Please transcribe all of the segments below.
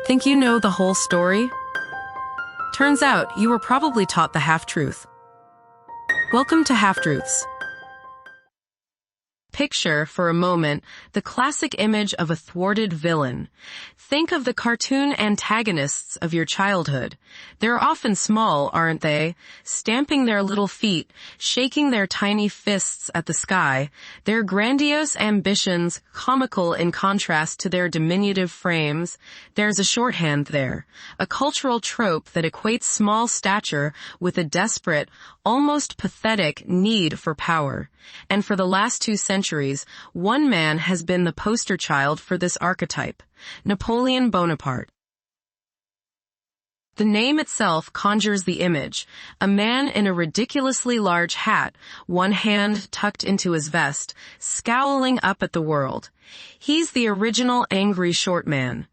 Think you know the whole story? Turns out you were probably taught the half-truth. Welcome to Half-Truths. Picture, for a moment, the classic image of a thwarted villain. Think of the cartoon antagonists of your childhood. They're often small, aren't they? Stamping their little feet, shaking their tiny fists at the sky, their grandiose ambitions comical in contrast to their diminutive frames. There's a shorthand there, a cultural trope that equates small stature with a desperate, almost pathetic need for power. And for the last 2 centuries, one man has been the poster child for this archetype, Napoleon Bonaparte. The name itself conjures the image, a man in a ridiculously large hat, one hand tucked into his vest, scowling up at the world. He's the original angry short man.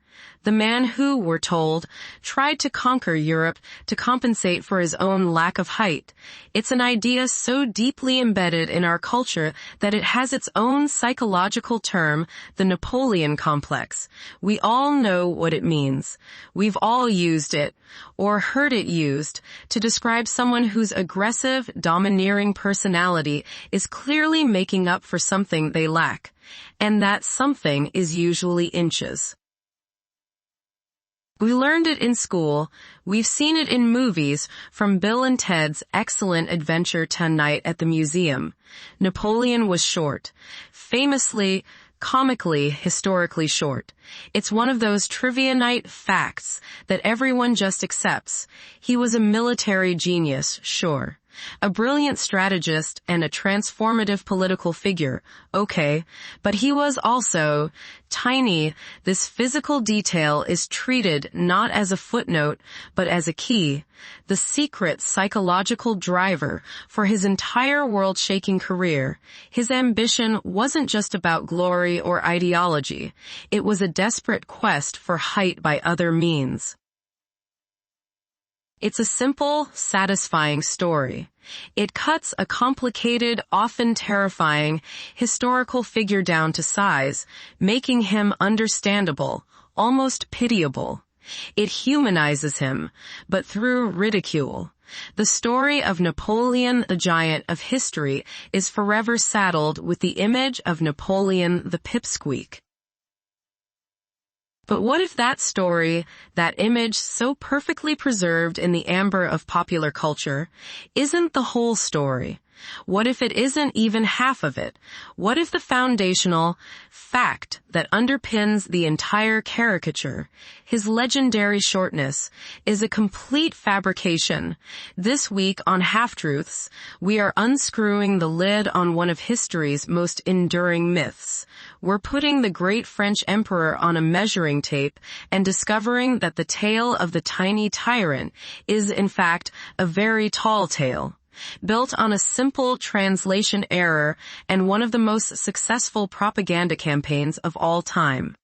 The man who, we're told, tried to conquer Europe to compensate for his own lack of height. It's an idea so deeply embedded in our culture that it has its own psychological term, the Napoleon complex. We all know what it means. We've all used it, or heard it used, to describe someone whose aggressive, domineering personality is clearly making up for something they lack. And that something is usually inches. We learned it in school, we've seen it in movies, from Bill and Ted's Excellent Adventure Tonight at the Museum. Napoleon was short. Famously, comically, historically short. It's one of those trivia night facts that everyone just accepts. He was a military genius, sure. A brilliant strategist and a transformative political figure, okay, but he was also tiny. This physical detail is treated not as a footnote, but as a key, the secret psychological driver for his entire world-shaking career. His ambition wasn't just about glory or ideology. It was a desperate quest for height by other means. It's a simple, satisfying story. It cuts a complicated, often terrifying, historical figure down to size, making him understandable, almost pitiable. It humanizes him, but through ridicule. The story of Napoleon the Giant of history is forever saddled with the image of Napoleon the Pipsqueak. But what if that story, that image so perfectly preserved in the amber of popular culture, isn't the whole story? What if it isn't even half of it? What if the foundational fact that underpins the entire caricature, his legendary shortness, is a complete fabrication? This week on Half-Truths, we are unscrewing the lid on one of history's most enduring myths. We're putting the great French emperor on a measuring tape and discovering that the tale of the tiny tyrant is, in fact, a very tall tale, built on a simple translation error and one of the most successful propaganda campaigns of all time.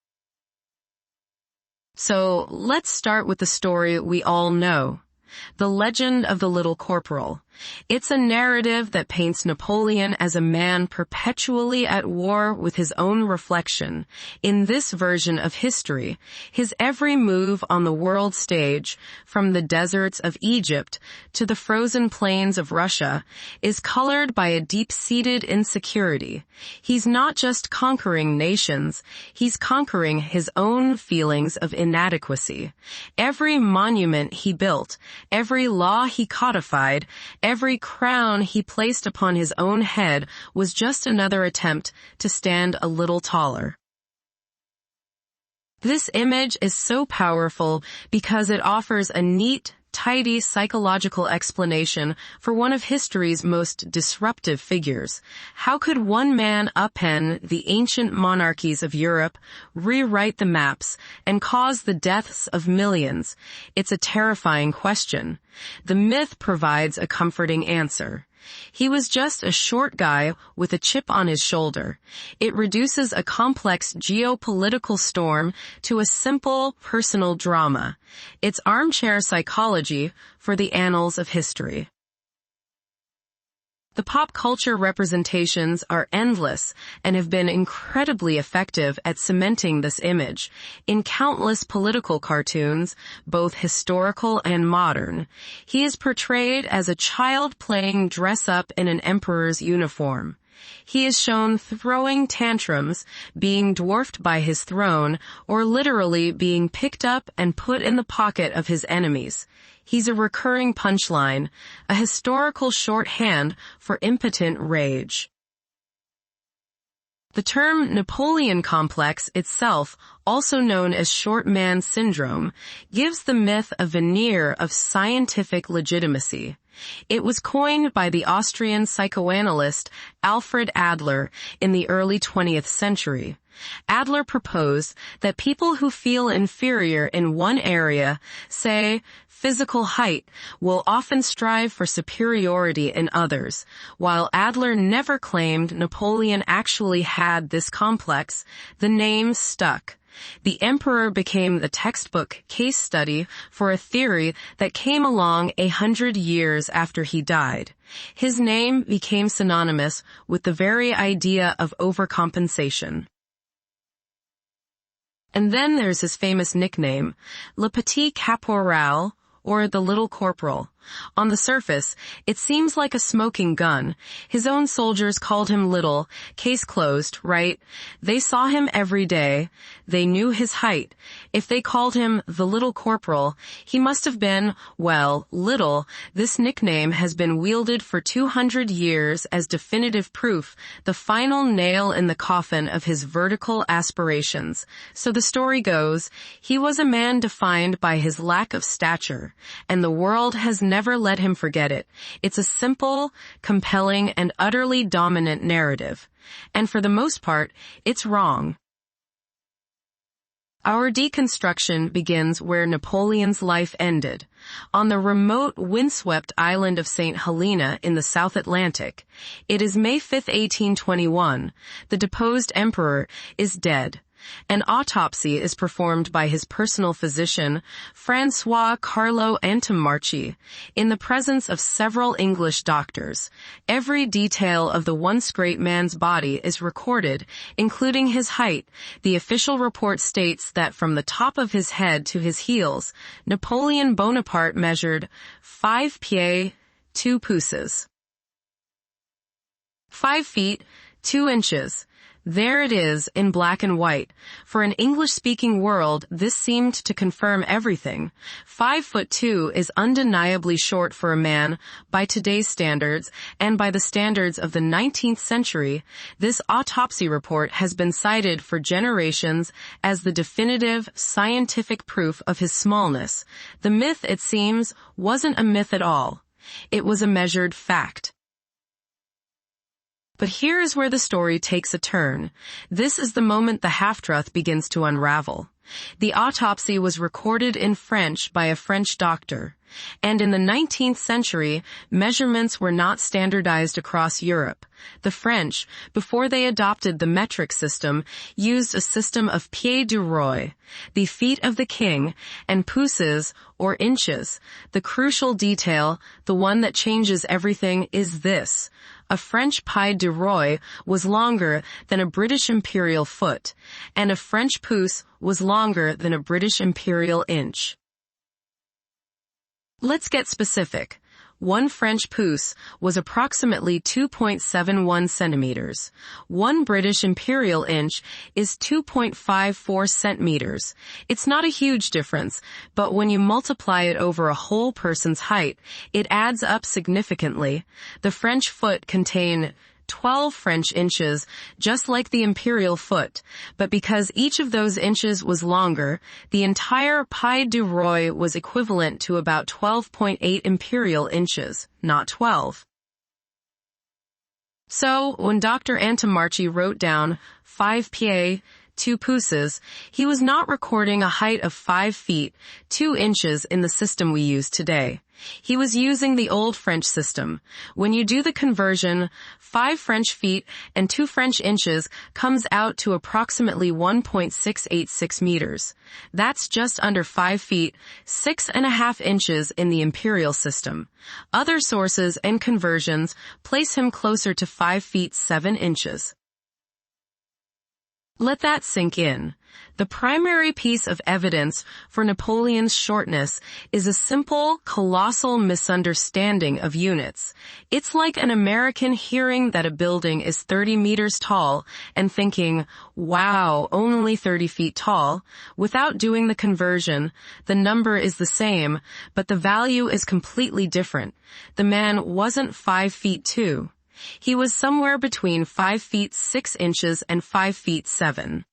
So, let's start with the story we all know. The Legend of the Little Corporal. It's a narrative that paints Napoleon as a man perpetually at war with his own reflection. In this version of history, his every move on the world stage, from the deserts of Egypt to the frozen plains of Russia, is colored by a deep-seated insecurity. He's not just conquering nations, he's conquering his own feelings of inadequacy. Every monument he built, every law he codified, every crown he placed upon his own head was just another attempt to stand a little taller. This image is so powerful because it offers a neat, tidy psychological explanation for one of history's most disruptive figures. How could one man upend the ancient monarchies of Europe, rewrite the maps, and cause the deaths of millions? It's a terrifying question. The myth provides a comforting answer. He was just a short guy with a chip on his shoulder. It reduces a complex geopolitical storm to a simple personal drama. It's armchair psychology for the annals of history. The pop culture representations are endless and have been incredibly effective at cementing this image in countless political cartoons, both historical and modern. He is portrayed as a child playing dress-up in an emperor's uniform. He is shown throwing tantrums, being dwarfed by his throne, or literally being picked up and put in the pocket of his enemies. He's a recurring punchline, a historical shorthand for impotent rage. The term Napoleon complex itself, also known as short man syndrome, gives the myth a veneer of scientific legitimacy. It was coined by the Austrian psychoanalyst Alfred Adler in the early 20th century. Adler proposed that people who feel inferior in one area, say physical height, will often strive for superiority in others. While Adler never claimed Napoleon actually had this complex, the name stuck. The emperor became the textbook case study for a theory that came along 100 years after he died. His name became synonymous with the very idea of overcompensation. And then there's his famous nickname, Le Petit Caporal, or the Little Corporal. On the surface, it seems like a smoking gun. His own soldiers called him Little, case closed, right? They saw him every day. They knew his height. If they called him the Little Corporal, he must have been, well, little. This nickname has been wielded for 200 years as definitive proof, the final nail in the coffin of his vertical aspirations. So the story goes, he was a man defined by his lack of stature, and the world has never let him forget it. It's a simple, compelling, and utterly dominant narrative. And for the most part, it's wrong. Our deconstruction begins where Napoleon's life ended, on the remote, windswept island of St. Helena in the South Atlantic. It is May 5, 1821. The deposed emperor is dead. An autopsy is performed by his personal physician, Francois Carlo Antomarchi, in the presence of several English doctors. Every detail of the once great man's body is recorded, including his height. The official report states that from the top of his head to his heels, Napoleon Bonaparte measured 5 pieds 2 pouces. 5 feet 2 inches. There it is in black and white. For an English-speaking world, this seemed to confirm everything. 5'2" is undeniably short for a man by today's standards, and by the standards of the 19th century. This autopsy report has been cited for generations as the definitive scientific proof of his smallness. The myth, it seems, wasn't a myth at all. It was a measured fact. But here is where the story takes a turn. This is the moment the half-truth begins to unravel. The autopsy was recorded in French by a French doctor, and in the 19th century, measurements were not standardized across Europe. The French, before they adopted the metric system, used a system of pieds du roi, the feet of the king, and pouces, or inches. The crucial detail, the one that changes everything, is this. A French pied du roi was longer than a British imperial foot, and a French pouce was longer than a British imperial inch. Let's get specific. One French pouce was approximately 2.71 centimeters. One British imperial inch is 2.54 centimeters. It's not a huge difference, but when you multiply it over a whole person's height, it adds up significantly. The French foot contained 12 French inches, just like the imperial foot, but because each of those inches was longer, the entire pied du roi was equivalent to about 12.8 imperial inches, not 12. So, when Dr. Antomarchi wrote down 5 pieds 2 pouces, he was not recording a height of 5 feet 2 inches in the system we use today. He was using the old French system. When you do the conversion, 5 French feet and 2 French inches comes out to approximately 1.686 meters. That's just under 5 feet, 6.5 inches in the imperial system. Other sources and conversions place him closer to 5 feet 7 inches. Let that sink in. The primary piece of evidence for Napoleon's shortness is a simple, colossal misunderstanding of units. It's like an American hearing that a building is 30 meters tall and thinking, wow, only 30 feet tall. Without doing the conversion, the number is the same, but the value is completely different. The man wasn't 5 feet 2. He was somewhere between 5 feet 6 inches and 5 feet 7.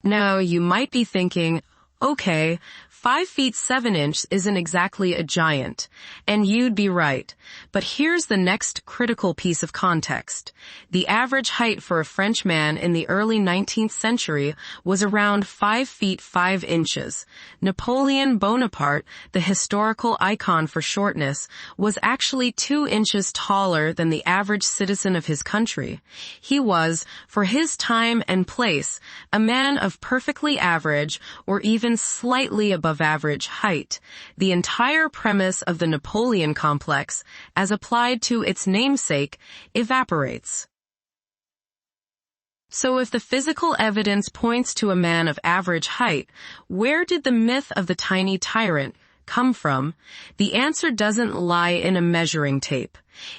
Now, you might be thinking, okay, 5 feet 7 inches isn't exactly a giant, and you'd be right. But here's the next critical piece of context. The average height for a French man in the early 19th century was around 5 feet 5 inches. Napoleon Bonaparte, the historical icon for shortness, was actually 2 inches taller than the average citizen of his country. He was, for his time and place, a man of perfectly average or even slightly above average height. The entire premise of the Napoleon complex, as applied to its namesake, evaporates. So if the physical evidence points to a man of average height, where did the myth of the tiny tyrant come from? The answer doesn't lie in a measuring tape.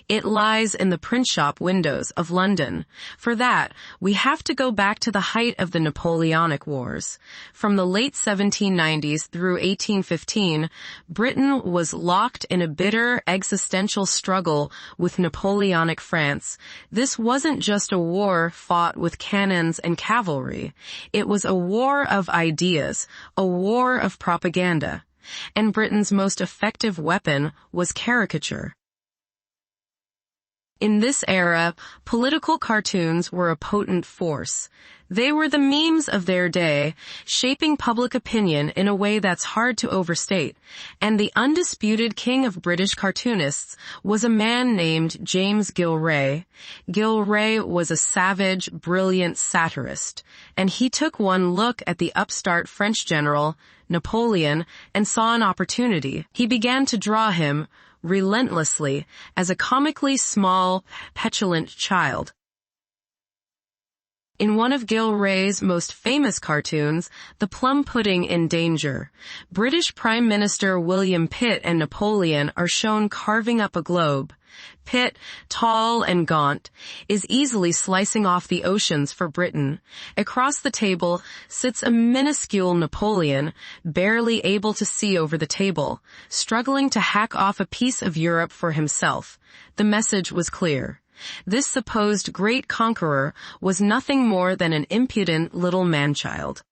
It lies in the print shop windows of London. For that, we have to go back to the height of the Napoleonic Wars. From the late 1790s through 1815, Britain was locked in a bitter existential struggle with Napoleonic France. This wasn't just a war fought with cannons and cavalry. It was a war of ideas, a war of propaganda. And Britain's most effective weapon was caricature. In this era, political cartoons were a potent force. They were the memes of their day, shaping public opinion in a way that's hard to overstate. And the undisputed king of British cartoonists was a man named James Gillray. Gillray was a savage, brilliant satirist, and he took one look at the upstart French general, Napoleon, and saw an opportunity. He began to draw him, relentlessly, as a comically small, petulant child. In one of Gillray's most famous cartoons, The Plum Pudding in Danger, British Prime Minister William Pitt and Napoleon are shown carving up a globe. Pitt, tall and gaunt, is easily slicing off the oceans for Britain. Across the table sits a minuscule Napoleon, barely able to see over the table, struggling to hack off a piece of Europe for himself. The message was clear. This supposed great conqueror was nothing more than an impudent little man-child.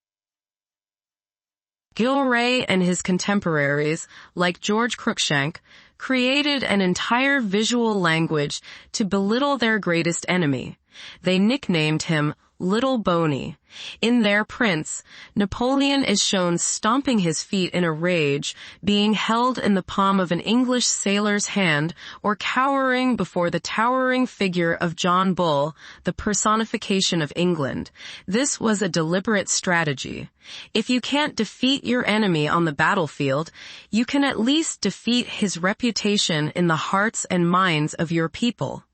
Gillray and his contemporaries, like George Cruikshank, created an entire visual language to belittle their greatest enemy. They nicknamed him Little Boney. In their prints, Napoleon is shown stomping his feet in a rage, being held in the palm of an English sailor's hand, or cowering before the towering figure of John Bull, the personification of England. This was a deliberate strategy. If you can't defeat your enemy on the battlefield, you can at least defeat his reputation in the hearts and minds of your people.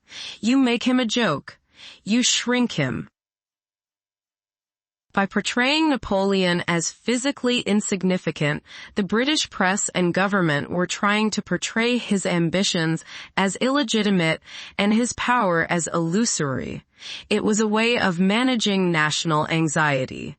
You make him a joke. You shrink him. By portraying Napoleon as physically insignificant, the British press and government were trying to portray his ambitions as illegitimate and his power as illusory. It was a way of managing national anxiety.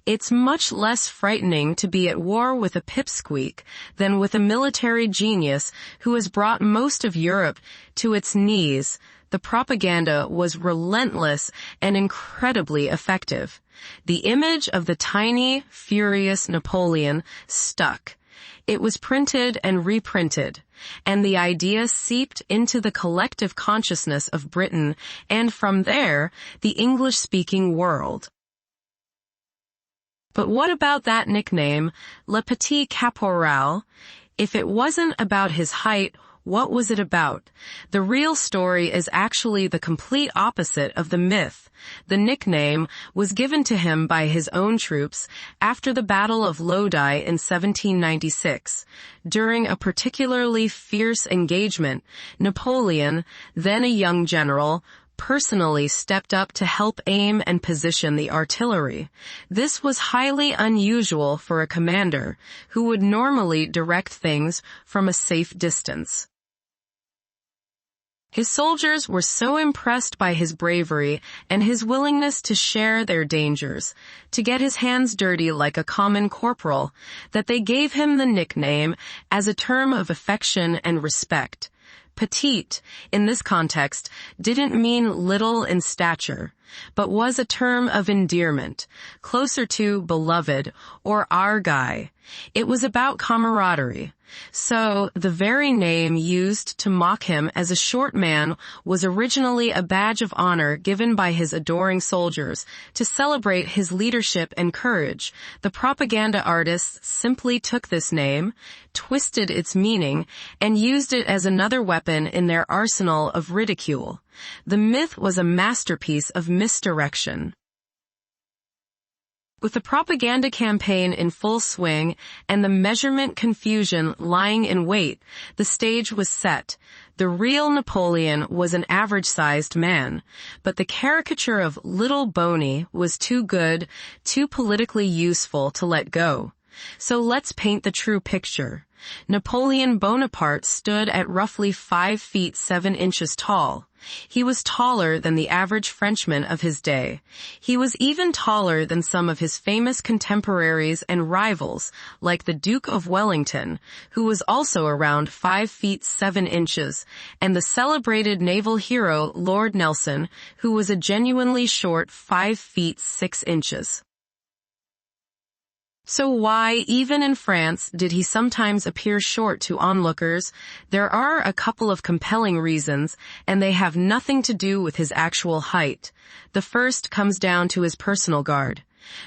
It's much less frightening to be at war with a pipsqueak than with a military genius who has brought most of Europe to its knees. The propaganda was relentless and incredibly effective. The image of the tiny, furious Napoleon stuck. It was printed and reprinted, and the idea seeped into the collective consciousness of Britain and from there, the English-speaking world. But what about that nickname, Le Petit Caporal? If it wasn't about his height, what was it about? The real story is actually the complete opposite of the myth. The nickname was given to him by his own troops after the Battle of Lodi in 1796. During a particularly fierce engagement, Napoleon, then a young general, personally stepped up to help aim and position the artillery. This was highly unusual for a commander who would normally direct things from a safe distance. His soldiers were so impressed by his bravery and his willingness to share their dangers, to get his hands dirty like a common corporal, that they gave him the nickname as a term of affection and respect. Petite, in this context, didn't mean little in stature, but was a term of endearment, closer to beloved or our guy. It was about camaraderie. So, the very name used to mock him as a short man was originally a badge of honor given by his adoring soldiers to celebrate his leadership and courage. The propaganda artists simply took this name, twisted its meaning, and used it as another weapon in their arsenal of ridicule. The myth was a masterpiece of misdirection. With the propaganda campaign in full swing and the measurement confusion lying in wait, the stage was set. The real Napoleon was an average-sized man, but the caricature of Little Boney was too good, too politically useful to let go. So let's paint the true picture. Napoleon Bonaparte stood at roughly 5 feet 7 inches tall. He was taller than the average Frenchman of his day. He was even taller than some of his famous contemporaries and rivals, like the Duke of Wellington, who was also around 5 feet 7 inches, and the celebrated naval hero Lord Nelson, who was a genuinely short 5 feet 6 inches. So why, even in France, did he sometimes appear short to onlookers? There are a couple of compelling reasons, and they have nothing to do with his actual height. The first comes down to his personal guard.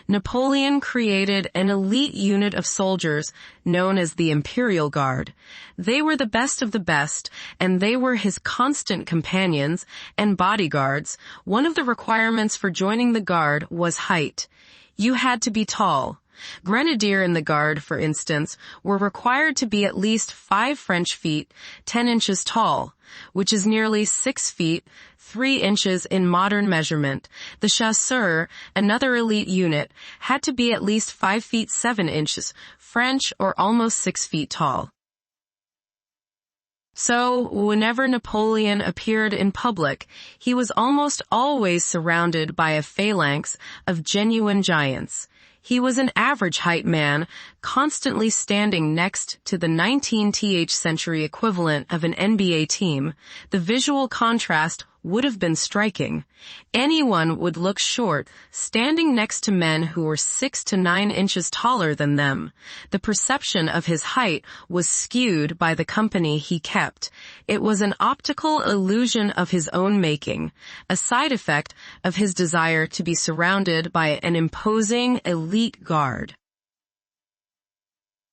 Napoleon created an elite unit of soldiers known as the Imperial Guard. They were the best of the best, and they were his constant companions and bodyguards. One of the requirements for joining the guard was height. You had to be tall. Grenadier in the Guard, for instance, were required to be at least 5 French feet, 10 inches tall, which is nearly 6 feet, 3 inches in modern measurement. The chasseur, another elite unit, had to be at least 5 feet 7 inches, French, or almost 6 feet tall. So, whenever Napoleon appeared in public, he was almost always surrounded by a phalanx of genuine giants. He was an average height man, constantly standing next to the 19th century equivalent of an NBA team. The visual contrast would have been striking. Anyone would look short, standing next to men who were 6 to 9 inches taller than them. The perception of his height was skewed by the company he kept. It was an optical illusion of his own making, a side effect of his desire to be surrounded by an imposing elite guard.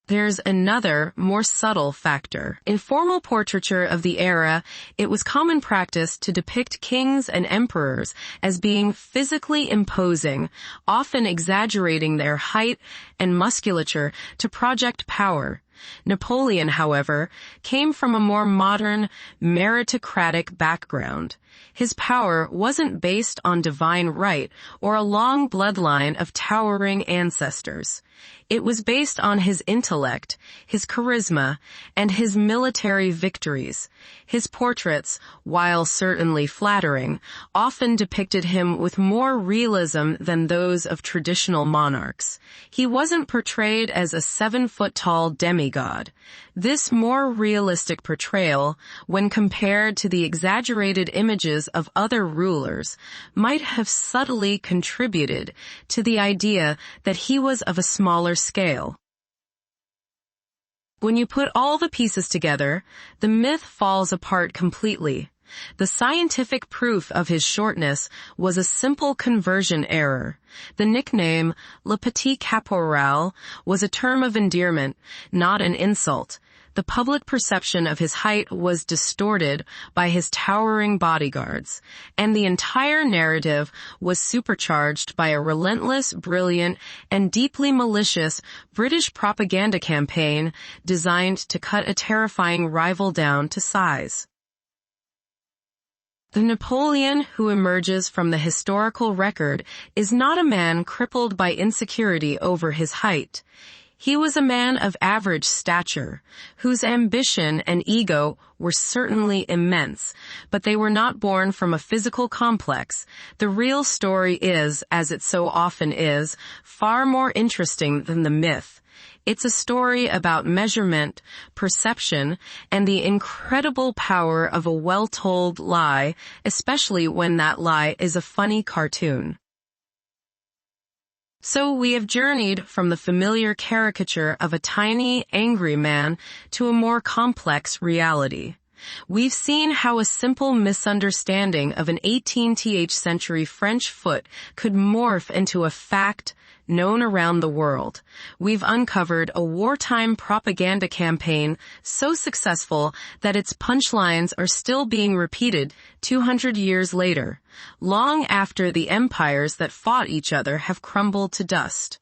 There's another, more subtle factor. In formal portraiture of the era, it was common practice to depict kings and emperors as being physically imposing, often exaggerating their height and musculature to project power. Napoleon, however, came from a more modern, meritocratic background. His power wasn't based on divine right or a long bloodline of towering ancestors. It was based on his intellect, his charisma, and his military victories. His portraits, while certainly flattering, often depicted him with more realism than those of traditional monarchs. He wasn't portrayed as a 7-foot-tall demigod. This more realistic portrayal, when compared to the exaggerated images of other rulers, might have subtly contributed to the idea that he was of a smaller scale. When you put all the pieces together, the myth falls apart completely. The scientific proof of his shortness was a simple conversion error. The nickname Le Petit Caporal was a term of endearment, not an insult. The public perception of his height was distorted by his towering bodyguards, and the entire narrative was supercharged by a relentless, brilliant, and deeply malicious British propaganda campaign designed to cut a terrifying rival down to size. The Napoleon who emerges from the historical record is not a man crippled by insecurity over his height. He was a man of average stature, whose ambition and ego were certainly immense, but they were not born from a physical complex. The real story is, as it so often is, far more interesting than the myth. It's a story about measurement, perception, and the incredible power of a well-told lie, especially when that lie is a funny cartoon. So we have journeyed from the familiar caricature of a tiny, angry man to a more complex reality. We've seen how a simple misunderstanding of an 18th century French foot could morph into a fact known around the world. We've uncovered a wartime propaganda campaign so successful that its punchlines are still being repeated 200 years later, long after the empires that fought each other have crumbled to dust.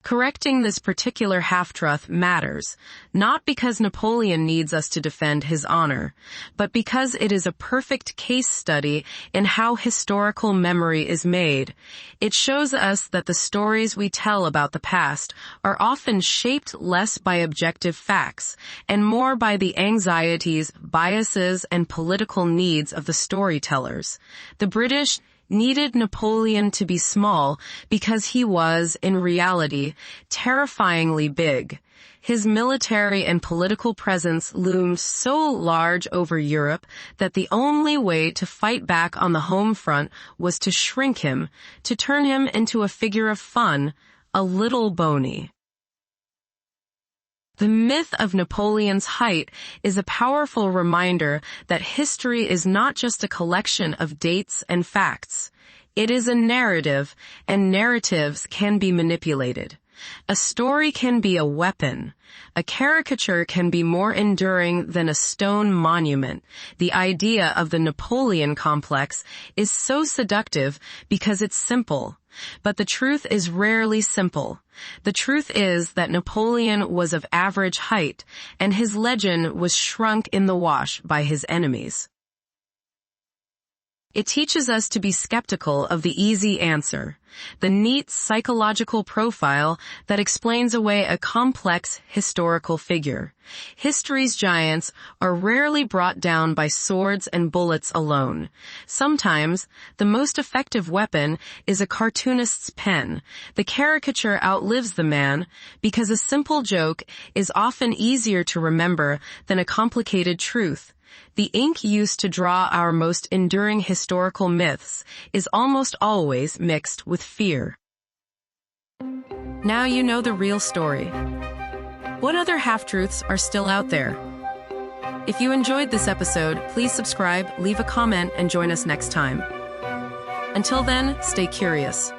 Correcting this particular half-truth matters, not because Napoleon needs us to defend his honor, but because it is a perfect case study in how historical memory is made. It shows us that the stories we tell about the past are often shaped less by objective facts and more by the anxieties, biases, and political needs of the storytellers. The British needed Napoleon to be small because he was, in reality, terrifyingly big. His military and political presence loomed so large over Europe that the only way to fight back on the home front was to shrink him, to turn him into a figure of fun, a little bony. The myth of Napoleon's height is a powerful reminder that history is not just a collection of dates and facts. It is a narrative, and narratives can be manipulated. A story can be a weapon. A caricature can be more enduring than a stone monument. The idea of the Napoleon complex is so seductive because it's simple. But the truth is rarely simple. The truth is that Napoleon was of average height, and his legend was shrunk in the wash by his enemies. It teaches us to be skeptical of the easy answer, the neat psychological profile that explains away a complex historical figure. History's giants are rarely brought down by swords and bullets alone. Sometimes, the most effective weapon is a cartoonist's pen. The caricature outlives the man because a simple joke is often easier to remember than a complicated truth. The ink used to draw our most enduring historical myths is almost always mixed with fear. Now you know the real story. What other half-truths are still out there? If you enjoyed this episode, please subscribe, leave a comment, and join us next time. Until then, stay curious.